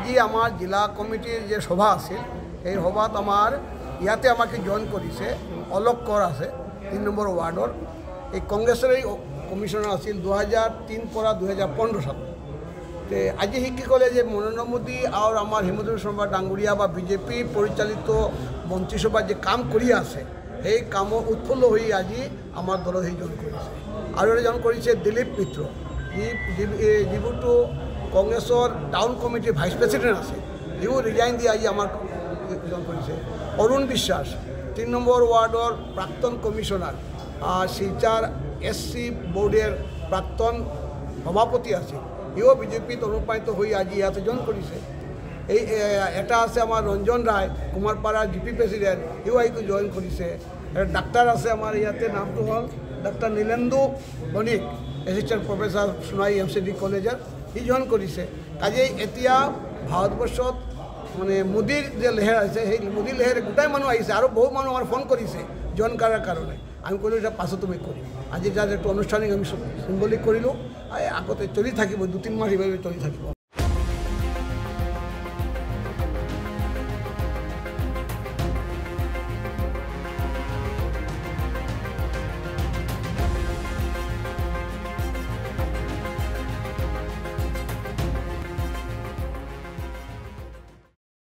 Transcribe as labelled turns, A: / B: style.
A: আজি আমার জেলা কমিটির যে সভা আছে এই সভাত আমার ইয়াতে আমাকে জয়েন করেছে অলোক কর আছে 3 নম্বর ওয়ার্ডর এই কংগ্রেসের এই কমিশনার আছিল 2003 পৰা 2015 সাল তো আজি কি কলে যে নরেন্দ্র মোদী আর আমার হিমন্ত শর্মা ডাঙ্গুরিয়া বা বিজেপি পরিচালিত মন্ত্রিসভা যে কাম করি আছে এই কাম উৎফুল্ল হয়ে আজি আমার দল সেই জয়েন করেছে আর জয়েন করেছে দিলীপ মিত্র যিটো কংগ্রেসের টাউন কমিটির ভাইস প্রেসিডেন্ট আছে ইও রিজাইন দিয়ে আজি আমার জয়েন করেছে অরুণ বিশ্বাস 3 নম্বর ওয়ার্ডর প্রাক্তন কমিশনার শিলচর এসসি বোর্ডের প্রাক্তন সভাপতি আছে ইও বিজেপিত অনুপ্রাণিত হয়ে আজি ইয়াতে জয়েন করেছে এই এটা আছে আমার রঞ্জন রায় কুমারপাড়া জিপি প্রেসিডেন্ট ইও আইকে জয়েন করেছে ডাক্তার আছে আমার ইয়াতে নামটো হল ডাক্তার নীলেন্দু বণিক এসিস্ট্যান্ট প্রফেসর সোনাই এমসিডি কলেজের ই জয়েন করেছে কাজেই এতিয়া ভারতবর্ষত মানে মোদীর যে লেহের আছে সেই মোদী লেহের গোটাই মানুষ আহিছে আর বহু মানুষ আমার ফোন করেছে জয়েন করার কারণে আমি কইলো এটা পাছত তুমি করি আজি যার একটু আনুষ্ঠানিক আমি সিম্বলিক করিলো আগতে চলি থাকিব 2-3 মাস এইভাবে চলি থাকিব।